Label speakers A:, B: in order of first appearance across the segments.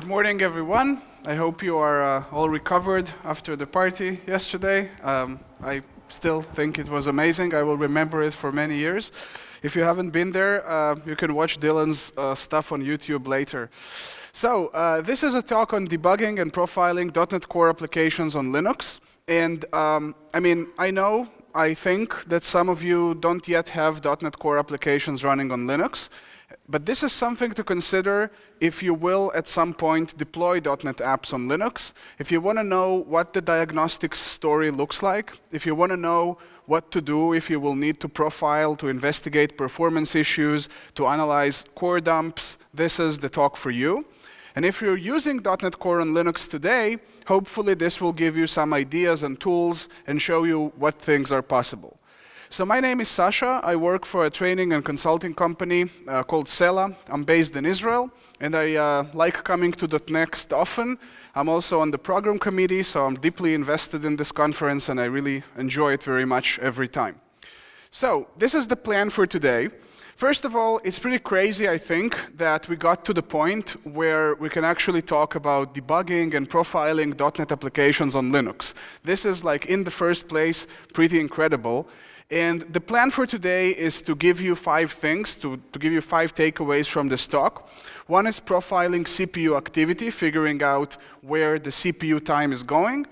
A: morning, everyone. I hope you are all recovered after the party yesterday. I still think it was amazing. I will remember it for many years. If you haven't been there, you can watch Dylan's stuff on YouTube later. So this is a talk on debugging and profiling .NET Core applications on Linux. And I think that some of you don't yet have .NET Core applications running on Linux. But this is something to consider if you will at some point deploy .NET apps on Linux. If you want to know what the diagnostics story looks like, if you want to know what to do if you will need to profile, to investigate performance issues, to analyze core dumps, this is the talk for you. And if you're using .NET Core on Linux today, hopefully this will give you some ideas and tools and show you what things are possible. So my name is Sasha. I work for a training and consulting company called Sela. I'm based in Israel, and I like coming to DotNext often. I'm also on the program committee, so I'm deeply invested in this conference, and I really enjoy it very much every time. So this is the plan for today. First of all, it's pretty crazy, I think, that we got to the point where we can actually talk about debugging and profiling .NET applications on Linux. This is, like, in the first place, pretty incredible. And the plan for today is to give you 5 things, to give you 5 takeaways from this talk. One is profiling CPU activity, figuring out where the CPU time is going.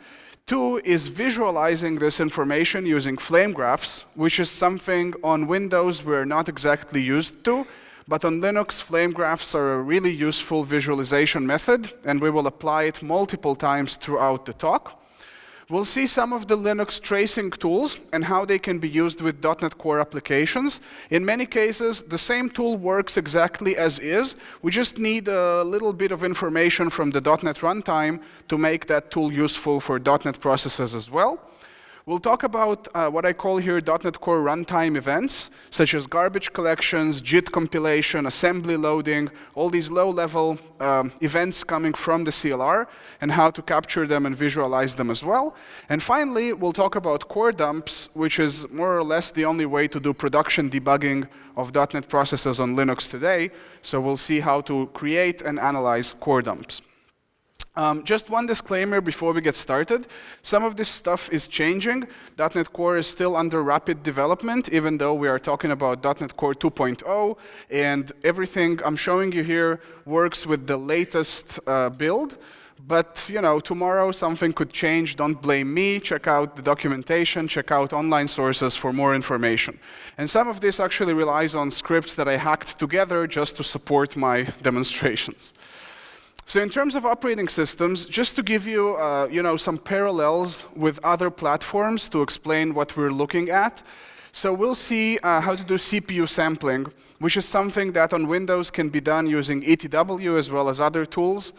A: 2 is visualizing this information using flame graphs, which is something on Windows we're not exactly used to. But on Linux, flame graphs are a really useful visualization method, and we will apply it multiple times throughout the talk. We'll see some of the Linux tracing tools and how they can be used with .NET Core applications. In many cases, the same tool works exactly as is. We just need a little bit of information from the .NET runtime to make that tool useful for .NET processes as well. We'll talk about what I call here .NET Core runtime events, such as garbage collections, JIT compilation, assembly loading, all these low-level events coming from the CLR, and how to capture them and visualize them as well. And finally, we'll talk about core dumps, which is more or less the only way to do production debugging of .NET processes on Linux today. So we'll see how to create and analyze core dumps. Just one disclaimer before we get started. Some of this stuff is changing. .NET Core is still under rapid development, even though we are talking about .NET Core 2.0, and everything I'm showing you here works with the latest build. But tomorrow something could change. Don't blame me. Check out the documentation, check out online sources for more information. And some of this actually relies on scripts that I hacked together just to support my demonstrations. So in terms of operating systems, just to give you, some parallels with other platforms to explain what we're looking at. So we'll see how to do CPU sampling, which is something that on Windows can be done using ETW as well as other tools.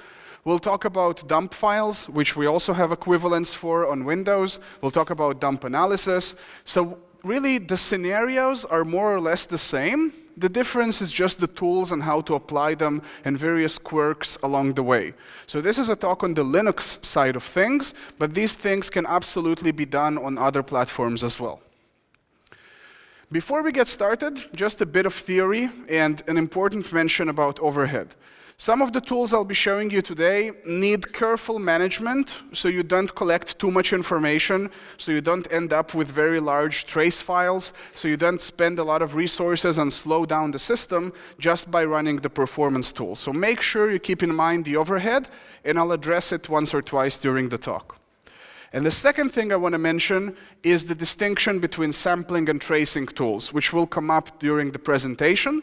A: We'll talk about dump files, which we also have equivalents for on Windows. We'll talk about dump analysis. So really, the scenarios are more or less the same. The difference is just the tools and how to apply them and various quirks along the way. So this is a talk on the Linux side of things, but these things can absolutely be done on other platforms as well. Before we get started, just a bit of theory and an important mention about overhead. Some of the tools I'll be showing you today need careful management, so you don't collect too much information, so you don't end up with very large trace files, so you don't spend a lot of resources and slow down the system just by running the performance tool. So make sure you keep in mind the overhead, and I'll address it once or twice during the talk. And the second thing I want to mention is the distinction between sampling and tracing tools, which will come up during the presentation.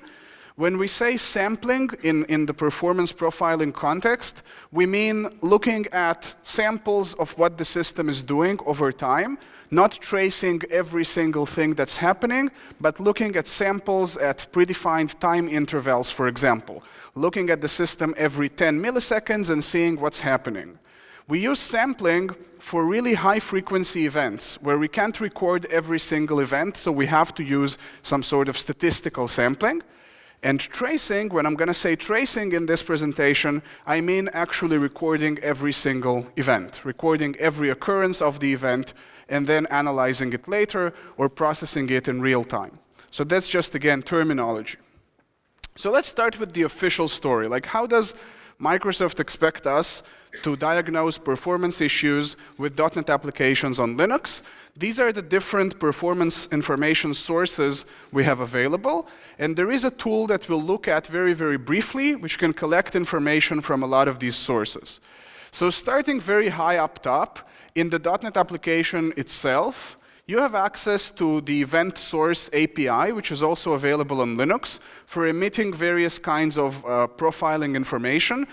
A: When we say sampling in the performance profiling context, we mean looking at samples of what the system is doing over time, not tracing every single thing that's happening, but looking at samples at predefined time intervals, for example. Looking at the system every 10 milliseconds and seeing what's happening. We use sampling for really high-frequency events, where we can't record every single event, so we have to use some sort of statistical sampling. And tracing, when I'm going to say tracing in this presentation, I mean actually recording every single event, recording every occurrence of the event, and then analyzing it later or processing it in real time. So that's just, again, terminology. So let's start with the official story. Like, how does Microsoft expects us to diagnose performance issues with .NET applications on Linux. These are the different performance information sources we have available. And there is a tool that we'll look at very, very briefly, which can collect information from a lot of these sources. So starting very high up top, in the .NET application itself, you have access to the event source API, which is also available on Linux, for emitting various kinds of profiling information,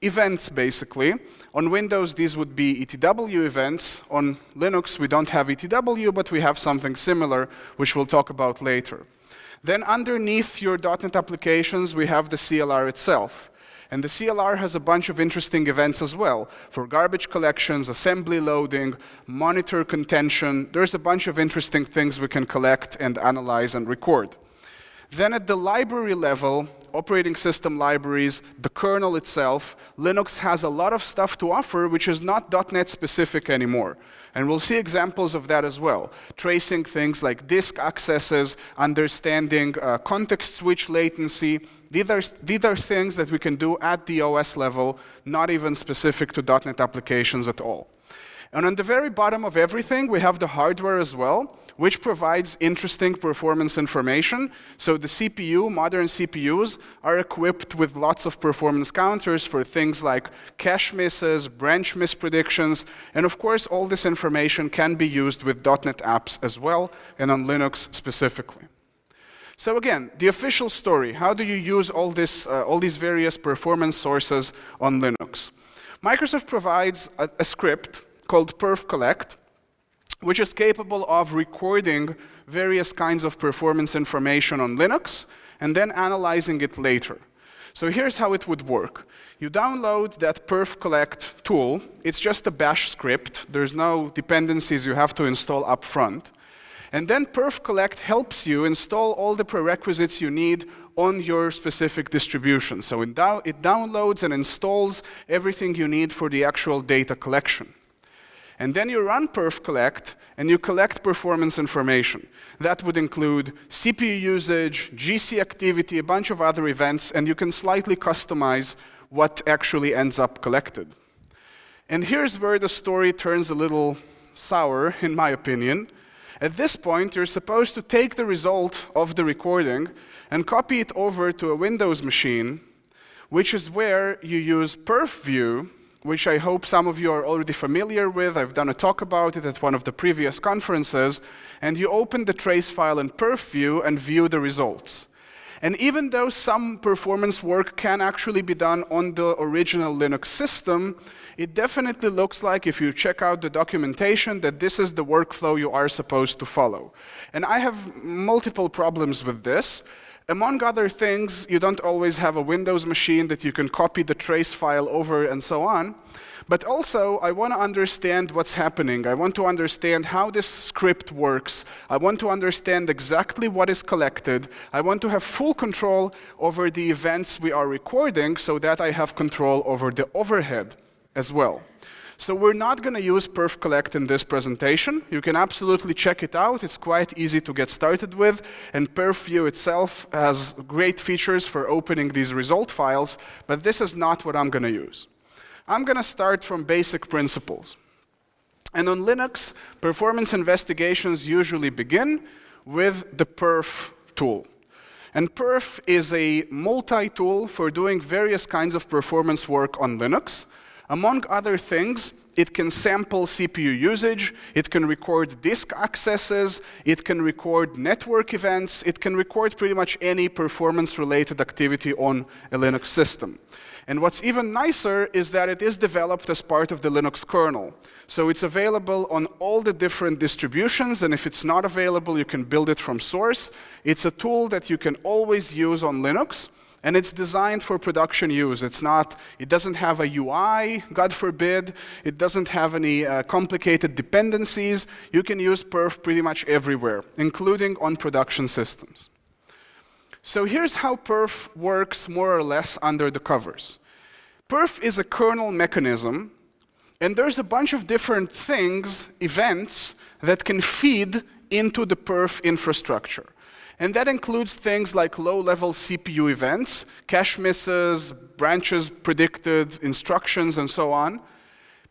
A: events basically. On Windows, these would be ETW events. On Linux, we don't have ETW, but we have something similar, which we'll talk about later. Then underneath your .NET applications, we have the CLR itself. And the CLR has a bunch of interesting events as well, for garbage collections, assembly loading, monitor contention. There's a bunch of interesting things we can collect and analyze and record. Then at the library level, operating system libraries, the kernel itself, Linux has a lot of stuff to offer which is not .NET specific anymore. And we'll see examples of that as well. Tracing things like disk accesses, understanding context switch latency. These are things that we can do at the OS level, not even specific to .NET applications at all. And on the very bottom of everything, we have the hardware as well, which provides interesting performance information. So the CPU, modern CPUs, are equipped with lots of performance counters for things like cache misses, branch mispredictions, and of course, all this information can be used with .NET apps as well, and on Linux specifically. So again, the official story. How do you use all these various performance sources on Linux? Microsoft provides a script called perf collect, which is capable of recording various kinds of performance information on Linux and then analyzing it later. So here's how it would work. You download that perf collect tool. It's just a bash script. There's no dependencies you have to install up front. And then perf collect helps you install all the prerequisites you need on your specific distribution. So it downloads and installs everything you need for the actual data collection. And then you run perf collect, and you collect performance information. That would include CPU usage, GC activity, a bunch of other events, and you can slightly customize what actually ends up collected. And here's where the story turns a little sour, in my opinion. At this point, you're supposed to take the result of the recording and copy it over to a Windows machine, which is where you use perf view, which I hope some of you are already familiar with. I've done a talk about it at one of the previous conferences. And you open the trace file in perf view and view the results. And even though some performance work can actually be done on the original Linux system, it definitely looks like, if you check out the documentation, that this is the workflow you are supposed to follow. And I have multiple problems with this. Among other things, you don't always have a Windows machine that you can copy the trace file over and so on. But also, I want to understand what's happening. I want to understand how this script works. I want to understand exactly what is collected. I want to have full control over the events we are recording so that I have control over the overhead as well. So we're not going to use perf collect in this presentation. You can absolutely check it out. It's quite easy to get started with. And perf view itself has great features for opening these result files. But this is not what I'm going to use. I'm going to start from basic principles. And on Linux, performance investigations usually begin with the perf tool. And perf is a multi-tool for doing various kinds of performance work on Linux. Among other things, it can sample CPU usage, it can record disk accesses, it can record network events, it can record pretty much any performance-related activity on a Linux system. And what's even nicer is that it is developed as part of the Linux kernel. So it's available on all the different distributions, and if it's not available, you can build it from source. It's a tool that you can always use on Linux. And it's designed for production use. It doesn't have a UI, God forbid. It doesn't have any complicated dependencies. You can use perf pretty much everywhere, including on production systems. So here's how perf works more or less under the covers. Perf is a kernel mechanism, and there's a bunch of different things, events, that can feed into the perf infrastructure. And that includes things like low-level CPU events, cache misses, branches predicted, instructions, and so on,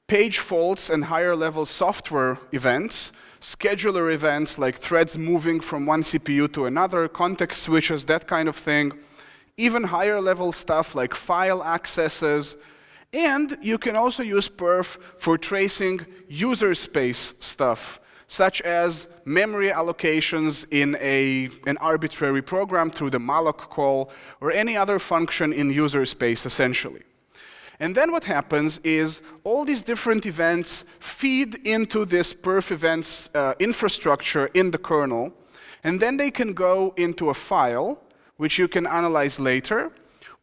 A: page faults and higher-level software events, scheduler events like threads moving from one CPU to another, context switches, that kind of thing, even higher-level stuff like file accesses, and you can also use perf for tracing user space stuff, such as memory allocations in an arbitrary program through the malloc call, or any other function in user space, essentially. And then what happens is all these different events feed into this perf events infrastructure in the kernel, and then they can go into a file, which you can analyze later,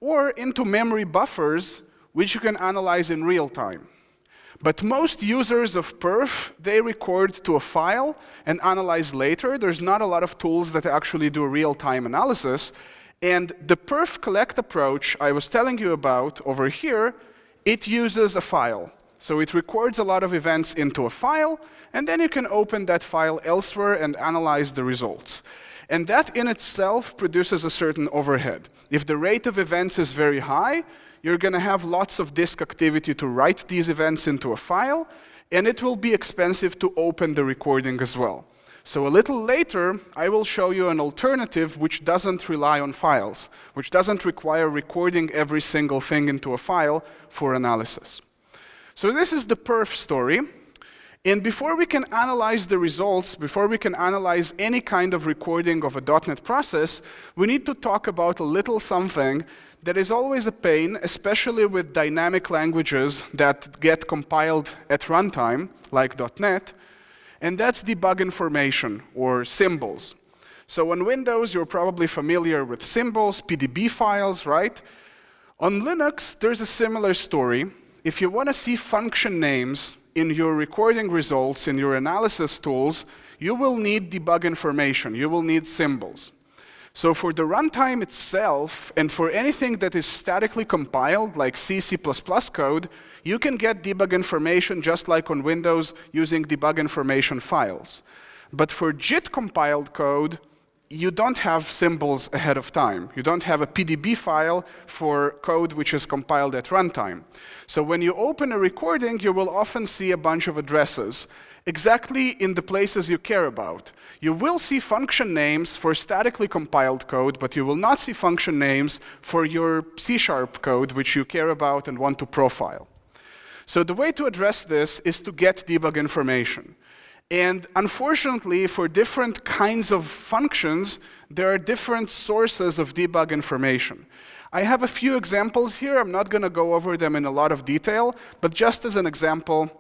A: or into memory buffers, which you can analyze in real time. But most users of perf, they record to a file and analyze later. There's not a lot of tools that actually do real-time analysis. And the perf collect approach I was telling you about over here, it uses a file. So it records a lot of events into a file, and then you can open that file elsewhere and analyze the results. And that in itself produces a certain overhead. If the rate of events is very high, you're going to have lots of disk activity to write these events into a file, and it will be expensive to open the recording as well. So a little later, I will show you an alternative which doesn't rely on files, which doesn't require recording every single thing into a file for analysis. So this is the perf story. And before we can analyze the results, before we can analyze any kind of recording of a .NET process, we need to talk about a little something that is always a pain, especially with dynamic languages that get compiled at runtime, like .NET, and that's debug information, or symbols. So on Windows, you're probably familiar with symbols, PDB files, right? On Linux, there's a similar story. If you want to see function names in your recording results, in your analysis tools, you will need debug information. You will need symbols. So for the runtime itself, and for anything that is statically compiled, like C, C++ code, you can get debug information just like on Windows using debug information files. But for JIT compiled code, you don't have symbols ahead of time. You don't have a PDB file for code which is compiled at runtime. So when you open a recording, you will often see a bunch of addresses, exactly in the places you care about. You will see function names for statically compiled code, but you will not see function names for your C# code, which you care about and want to profile. So the way to address this is to get debug information. And unfortunately, for different kinds of functions, there are different sources of debug information. I have a few examples here. I'm not going to go over them in a lot of detail, but just as an example,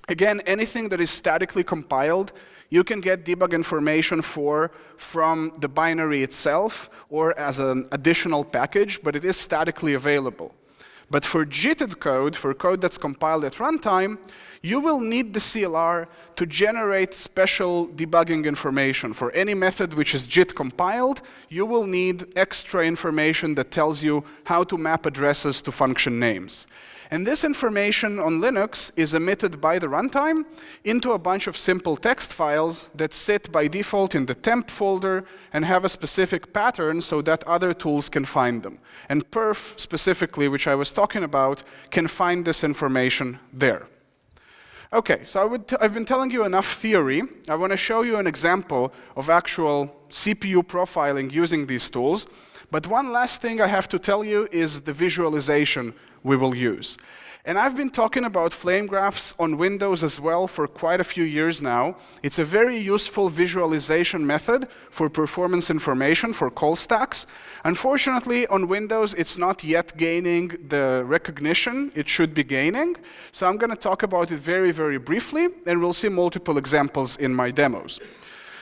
A: again, anything that is statically compiled, you can get debug information from the binary itself or as an additional package, but it is statically available. But for JITted code, for code that's compiled at runtime, you will need the CLR to generate special debugging information. For any method which is JIT compiled, you will need extra information that tells you how to map addresses to function names. And this information on Linux is emitted by the runtime into a bunch of simple text files that sit by default in the temp folder and have a specific pattern so that other tools can find them. And perf, specifically, which I was talking about, can find this information there. Okay, so I've been telling you enough theory. I want to show you an example of actual CPU profiling using these tools. But one last thing I have to tell you is the visualization we will use. And I've been talking about flame graphs on Windows as well for quite a few years now. It's a very useful visualization method for performance information, for call stacks. Unfortunately, on Windows, it's not yet gaining the recognition it should be gaining. So I'm going to talk about it very, very briefly, and we'll see multiple examples in my demos.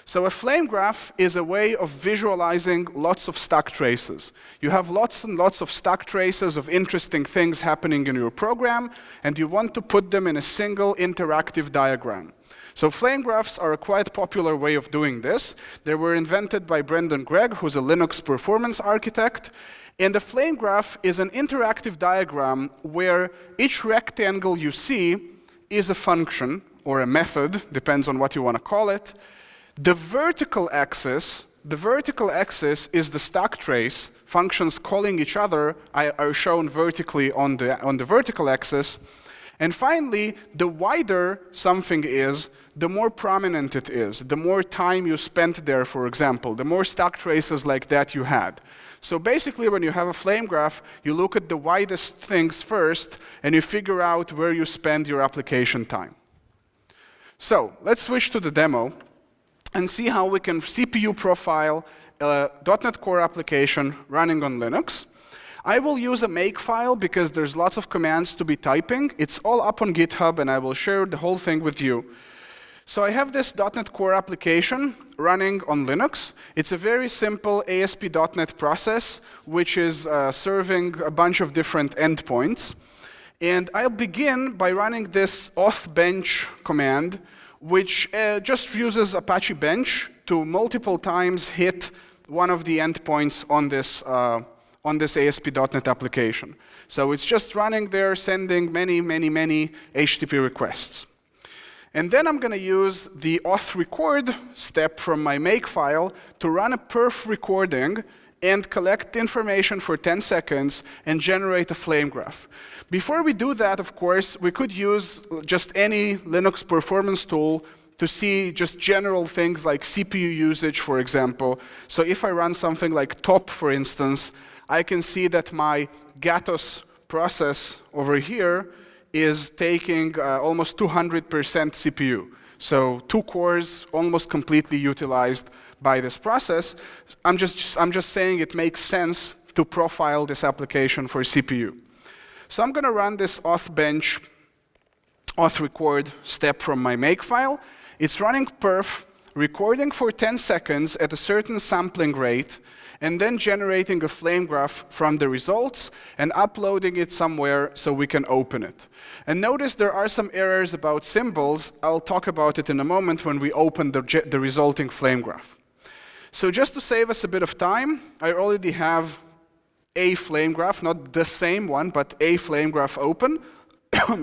A: So a flame graph is a way of visualizing lots of stack traces. You have lots and lots of stack traces of interesting things happening in your program, and you want to put them in a single interactive diagram. So flame graphs are a quite popular way of doing this. They were invented by Brendan Gregg, who's a Linux performance architect. And a flame graph is an interactive diagram where each rectangle you see is a function or a method, depends on what you want to call it. The vertical axis the vertical axis is the stack trace. Functions calling each other are shown vertically on the vertical axis. And finally, the wider something is, the more prominent it is, the more time you spent there, for example, the more stack traces like that you had. So basically, when you have a flame graph, you look at the widest things first, and you figure out where you spend your application time. So let's switch to the demo and see how we can CPU profile a .NET Core application running on Linux. I will use a makefile because there's lots of commands to be typing. It's all up on GitHub, and I will share the whole thing with you. So I have this .NET Core application running on Linux. It's a very simple ASP.NET process, which is serving a bunch of different endpoints. And I'll begin by running this auth bench command, which just uses Apache Bench to multiple times hit one of the endpoints on this ASP.NET application. So it's just running there, sending many HTTP requests. And then I'm going to use the auth record step from my makefile to run a perf recording and collect information for 10 seconds and generate a flame graph. Before we do that, of course, we could use just any Linux performance tool to see just general things like CPU usage, for example. So if I run something like top, for instance, I can see that my Gatos process over here is taking almost 200% CPU. So 2 cores almost completely utilized by this process. I'm just saying it makes sense to profile this application for CPU. So I'm going to run this auth bench, auth record step from my makefile. It's running perf, recording for 10 seconds at a certain sampling rate, and then generating a flame graph from the results and uploading it somewhere so we can open it. And notice there are some errors about symbols. I'll talk about it in a moment when we open the resulting flame graph. So just to save us a bit of time, I already have a flame graph, not the same one, but a flame graph open,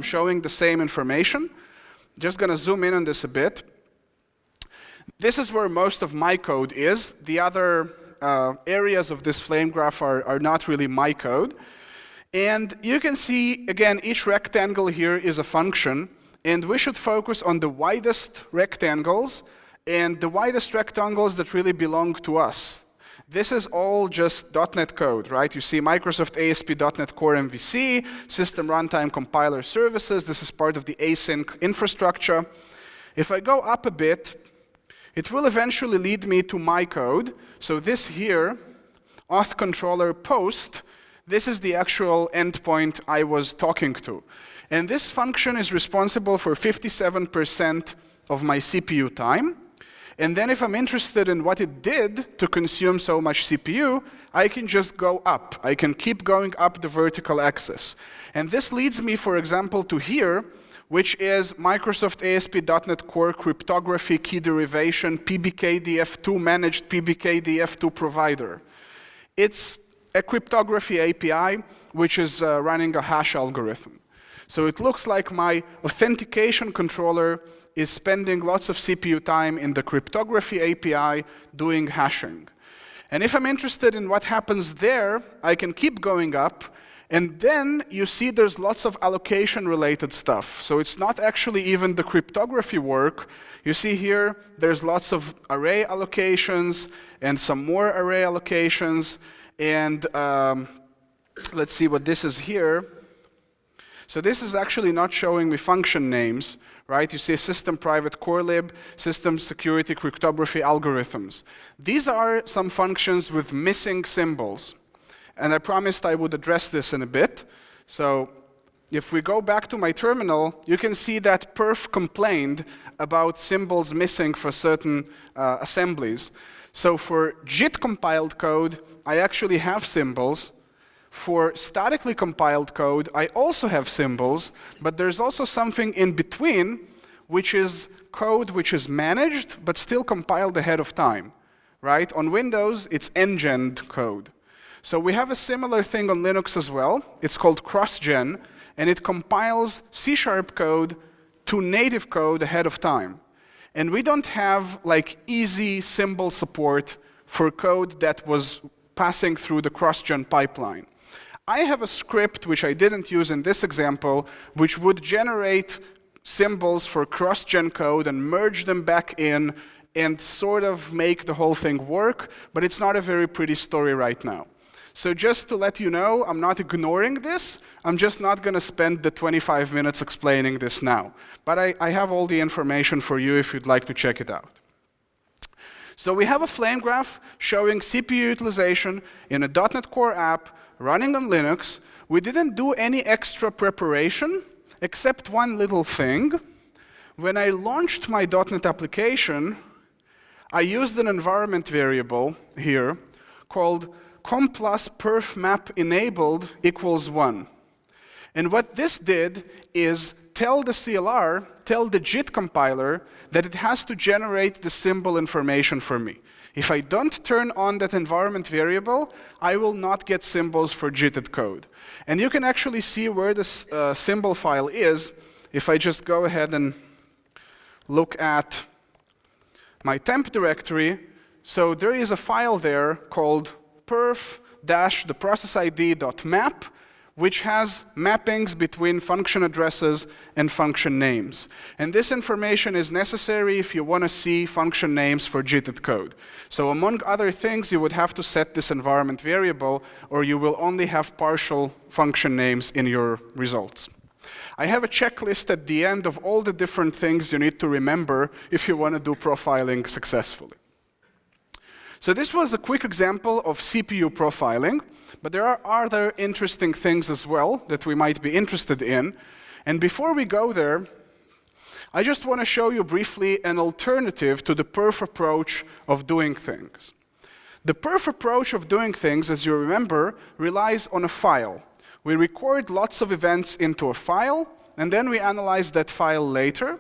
A: showing the same information. Just going to zoom in on this a bit. This is where most of my code is. The other areas of this flame graph are not really my code. And you can see, again, each rectangle here is a function, and we should focus on the widest rectangles and the widest rectangles that really belong to us. This is all just .NET code, right? You see Microsoft ASP.NET Core MVC, System Runtime Compiler Services. This is part of the async infrastructure. If I go up a bit, it will eventually lead me to my code. So this here, auth controller post, this is the actual endpoint I was talking to. And this function is responsible for 57% of my CPU time. And then if I'm interested in what it did to consume so much CPU, I can just go up. I can keep going up the vertical axis. And this leads me, for example, to here, which is Microsoft ASP.NET Core Cryptography Key Derivation PBKDF2 Managed PBKDF2 Provider. It's a cryptography API which is running a hash algorithm. So it looks like my authentication controller is spending lots of CPU time in the cryptography API doing hashing. And if I'm interested in what happens there, I can keep going up. And then you see there's lots of allocation-related stuff. So it's not actually even the cryptography work. You see here, there's lots of array allocations and some more array allocations. And let's see what this is here. So this is actually not showing me function names, right? You see system private corelib, system security cryptography algorithms. These are some functions with missing symbols. And I promised I would address this in a bit. So if we go back to my terminal, you can see that perf complained about symbols missing for certain assemblies. So for JIT compiled code, I actually have symbols. For statically compiled code, I also have symbols, but there's also something in between, which is code which is managed, but still compiled ahead of time, right? On Windows, it's engined code. So we have a similar thing on Linux as well. It's called cross-gen, and it compiles C# code to native code ahead of time. And we don't have like easy symbol support for code that was passing through the cross-gen pipeline. I have a script, which I didn't use in this example, which would generate symbols for cross-gen code and merge them back in and sort of make the whole thing work, but it's not a very pretty story right now. So just to let you know, I'm not ignoring this. I'm just not going to spend the 25 minutes explaining this now. But I have all the information for you if you'd like to check it out. So we have a flame graph showing CPU utilization in a .NET Core app running on Linux. We didn't do any extra preparation, except one little thing. When I launched my .NET application, I used an environment variable here called com plus perf map enabled equals 1. And what this did is tell the CLR, tell the JIT compiler, that it has to generate the symbol information for me. If I don't turn on that environment variable, I will not get symbols for JITted code. And you can actually see where this symbol file is if I just go ahead and look at my temp directory. So there is a file there called perf-theprocessid.map, which has mappings between function addresses and function names. And this information is necessary if you want to see function names for JITted code. So among other things, you would have to set this environment variable, or you will only have partial function names in your results. I have a checklist at the end of all the different things you need to remember if you want to do profiling successfully. So this was a quick example of CPU profiling, but there are other interesting things as well that we might be interested in. And before we go there, I just want to show you briefly an alternative to the perf approach of doing things. The perf approach of doing things, as you remember, relies on a file. We record lots of events into a file, and then we analyze that file later.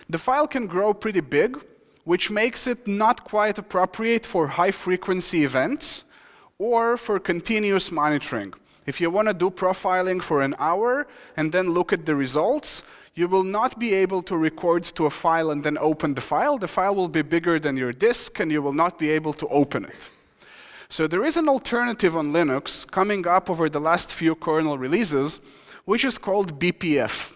A: The file can grow pretty big, which makes it not quite appropriate for high-frequency events or for continuous monitoring. If you want to do profiling for an hour and then look at the results, you will not be able to record to a file and then open the file. The file will be bigger than your disk, and you will not be able to open it. So there is an alternative on Linux coming up over the last few kernel releases, which is called BPF.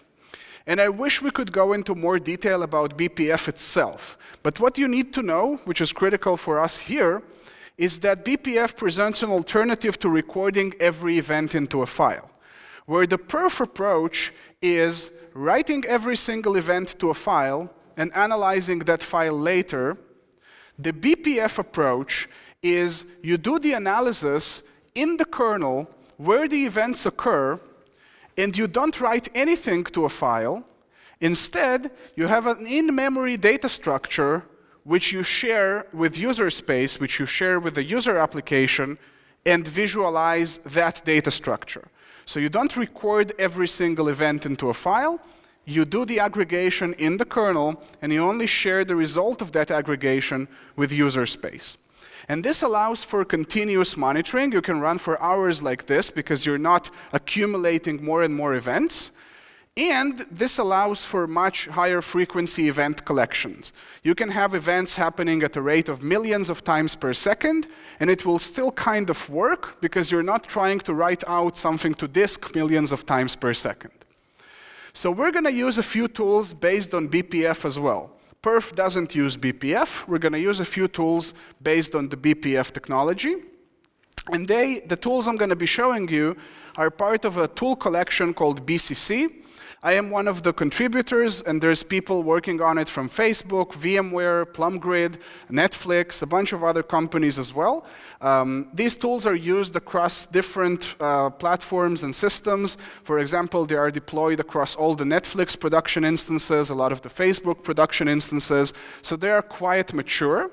A: And I wish we could go into more detail about BPF itself. But what you need to know, which is critical for us here, is that BPF presents an alternative to recording every event into a file, where the perf approach is writing every single event to a file and analyzing that file later. The BPF approach is you do the analysis in the kernel where the events occur, and you don't write anything to a file. Instead, you have an in-memory data structure which you share with user space, which you share with the user application, and visualize that data structure. So you don't record every single event into a file. You do the aggregation in the kernel, and you only share the result of that aggregation with user space. And this allows for continuous monitoring. You can run for hours like this because you're not accumulating more and more events. And this allows for much higher frequency event collections. You can have events happening at a rate of millions of times per second, and it will still kind of work because you're not trying to write out something to disk millions of times per second. So we're going to use a few tools based on BPF as well. Perf doesn't use BPF. We're going to use a few tools based on the BPF technology. And the tools I'm going to be showing you are part of a tool collection called BCC. I am one of the contributors, and there's people working on it from Facebook, VMware, PlumGrid, Netflix, a bunch of other companies as well. These tools are used across different platforms and systems. For example, they are deployed across all the Netflix production instances, a lot of the Facebook production instances. So they are quite mature.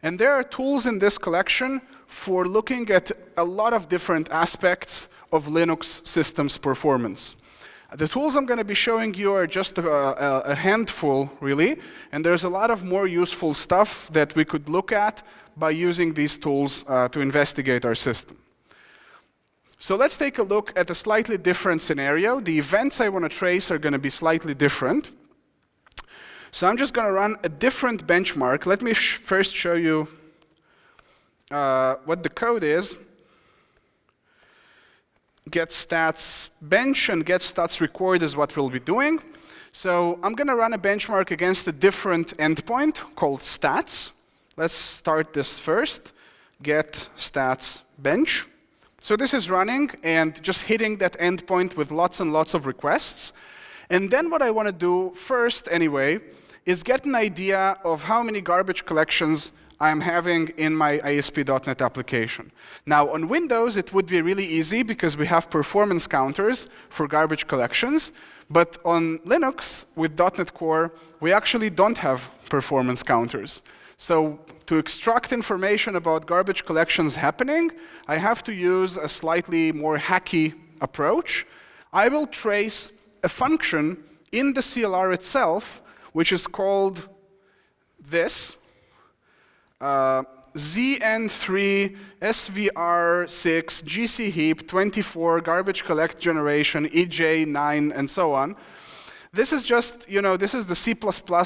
A: And there are tools in this collection for looking at a lot of different aspects of Linux systems performance. The tools I'm going to be showing you are just a handful, really, and there's a lot of more useful stuff that we could look at by using these tools to investigate our system. So let's take a look at a slightly different scenario. The events I want to trace are going to be slightly different. So I'm just going to run a different benchmark. Let me first show you what the code is, get stats bench and get stats record is what we'll be doing. So I'm going to run a benchmark against a different endpoint called stats. Let's start this first. Get stats bench. So this is running and just hitting that endpoint with lots and lots of requests. And then what I want to do first anyway is get an idea of how many garbage collections I'm having in my ASP.NET application. Now, on Windows, it would be really easy because we have performance counters for garbage collections. But on Linux, with .NET Core, we actually don't have performance counters. So to extract information about garbage collections happening, I have to use a slightly more hacky approach. I will trace a function in the CLR itself, which is called this, ZN3 SVR6 GC heap 24 garbage collect generation EJ9 and so on. This is just, this is the C++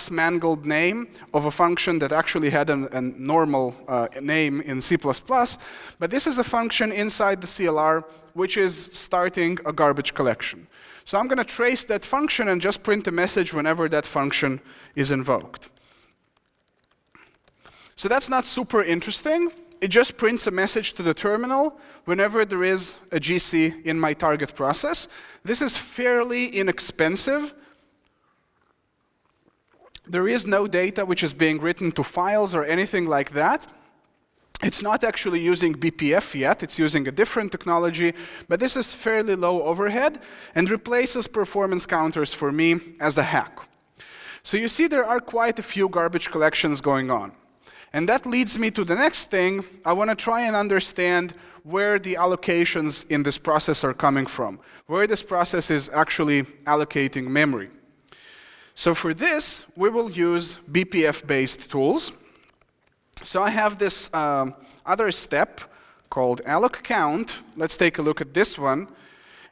A: mangled name of a function that actually had a normal name in C++, but this is a function inside the CLR which is starting a garbage collection. So I'm going to trace that function and just print a message whenever that function is invoked. So that's not super interesting. It just prints a message to the terminal whenever there is a GC in my target process. This is fairly inexpensive. There is no data which is being written to files or anything like that. It's not actually using BPF yet. It's using a different technology. But this is fairly low overhead and replaces performance counters for me as a hack. So you see there are quite a few garbage collections going on. And that leads me to the next thing. I want to try and understand where the allocations in this process are coming from, where this process is actually allocating memory. So for this, we will use BPF-based tools. So I have this other step called alloc count. Let's take a look at this one.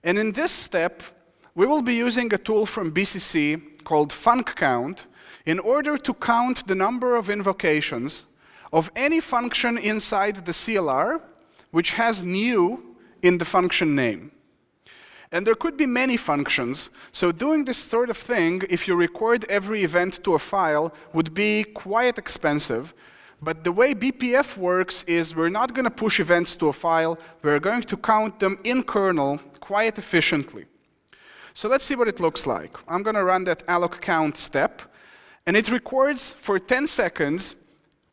A: And in this step, we will be using a tool from BCC called func count in order to count the number of invocations of any function inside the CLR which has new in the function name. And there could be many functions, so doing this sort of thing, if you record every event to a file, would be quite expensive. But the way BPF works is we're not going to push events to a file, we're going to count them in kernel quite efficiently. So let's see what it looks like. I'm going to run that alloc count step, and it records for 10 seconds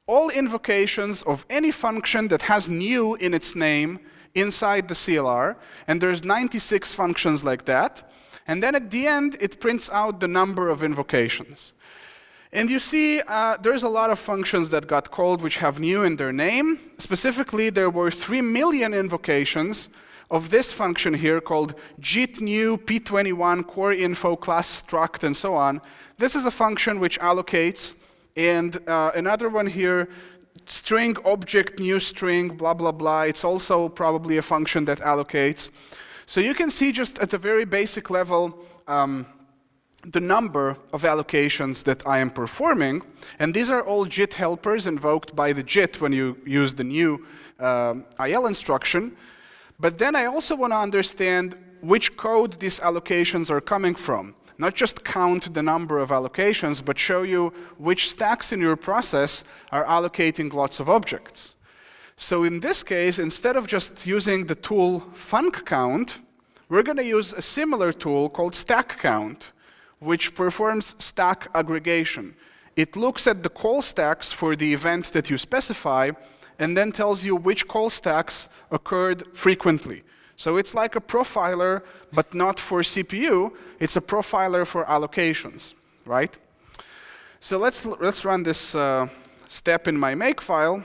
A: all invocations of any function that has new in its name inside the CLR, and there's 96 functions like that. And then at the end, it prints out the number of invocations. And you see, there's a lot of functions that got called which have new in their name. Specifically, there were 3 million invocations of this function here called git new p21 core info class struct and so on. This is a function which allocates. And another one here, string object new string, blah, blah, blah. It's also probably a function that allocates. So you can see just at a very basic level the number of allocations that I am performing. And these are all JIT helpers invoked by the JIT when you use the new IL instruction. But then I also want to understand which code these allocations are coming from. Not just count the number of allocations, but show you which stacks in your process are allocating lots of objects. So in this case, instead of just using the tool func count, we're going to use a similar tool called stack count, which performs stack aggregation. It looks at the call stacks for the event that you specify, and then tells you which call stacks occurred frequently. So it's like a profiler, but not for CPU. It's a profiler for allocations, right? So let's run this step in my makefile.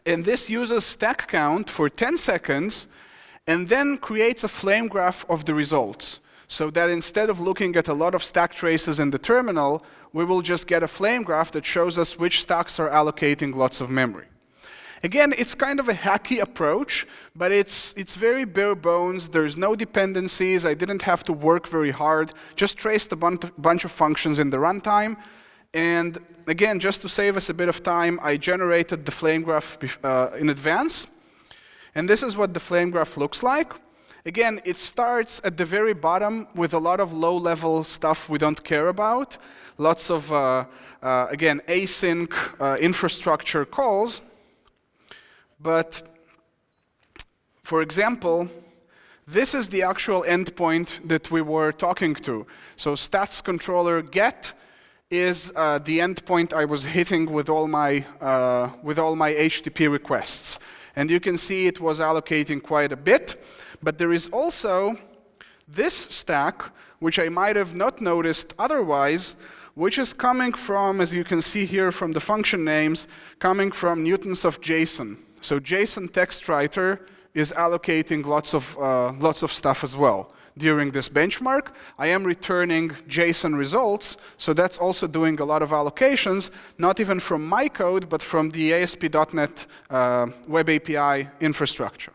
A: And this uses stack count for 10 seconds, and then creates a flame graph of the results. So that instead of looking at a lot of stack traces in the terminal, we will just get a flame graph that shows us which stacks are allocating lots of memory. Again, it's kind of a hacky approach, but it's very bare bones. There's no dependencies. I didn't have to work very hard. Just traced a bunch of functions in the runtime, And again, just to save us a bit of time, I generated the flame graph in advance. And this is what the flame graph looks like. Again, it starts at the very bottom with a lot of low-level stuff we don't care about. Lots of, again, async infrastructure calls. But for example, this is the actual endpoint that we were talking to. So stats controller get is the endpoint I was hitting with all my HTTP requests. And you can see it was allocating quite a bit. But there is also this stack, which I might have not noticed otherwise, which is coming from, as you can see here from the function names, coming from newtons of JSON. So JSON text writer is allocating lots of stuff as well. During this benchmark, I am returning JSON results, so that's also doing a lot of allocations, not even from my code, but from the ASP.NET Web API infrastructure.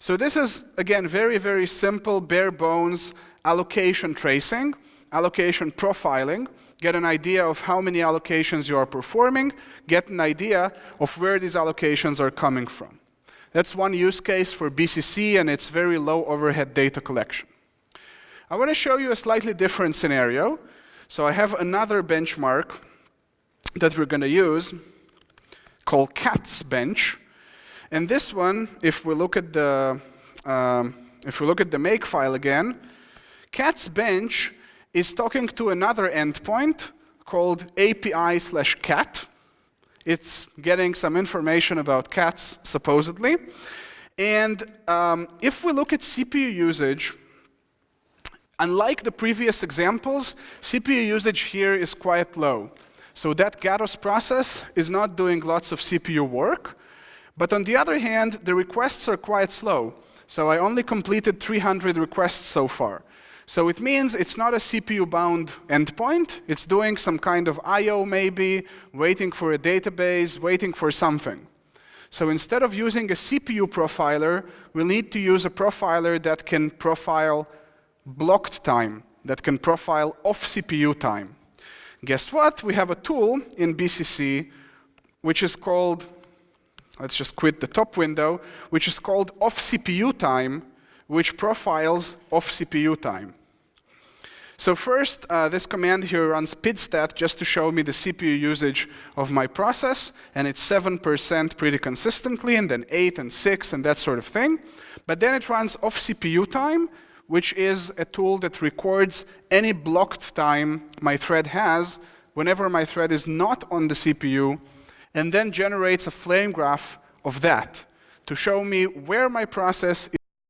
A: So this is, again, very, very simple, bare bones allocation tracing, allocation profiling, get an idea of how many allocations you are performing, get an idea of where these allocations are coming from. That's one use case for BCC, and it's very low overhead data collection. I want to show you a slightly different scenario. So I have another benchmark that we're going to use called cats bench. And this one, if we look at the makefile again, cats bench is talking to another endpoint called API/cat. It's getting some information about cats, supposedly. And if we look at CPU usage, unlike the previous examples, CPU usage here is quite low. So that Gatos process is not doing lots of CPU work. But on the other hand, the requests are quite slow. So I only completed 300 requests so far. So it means it's not a CPU-bound endpoint. It's doing some kind of I/O maybe, waiting for a database, waiting for something. So instead of using a CPU profiler, we'll need to use a profiler that can profile blocked time, that can profile off-CPU time. Guess what? We have a tool in BCC which is called, let's just quit the top window, which is called off-CPU time, which profiles off-CPU time. So first, this command here runs pidstat just to show me the CPU usage of my process, and it's 7% pretty consistently, and then 8 and 6 and that sort of thing. But then it runs off-CPU time, which is a tool that records any blocked time my thread has whenever my thread is not on the CPU, and then generates a flame graph of that to show me where my process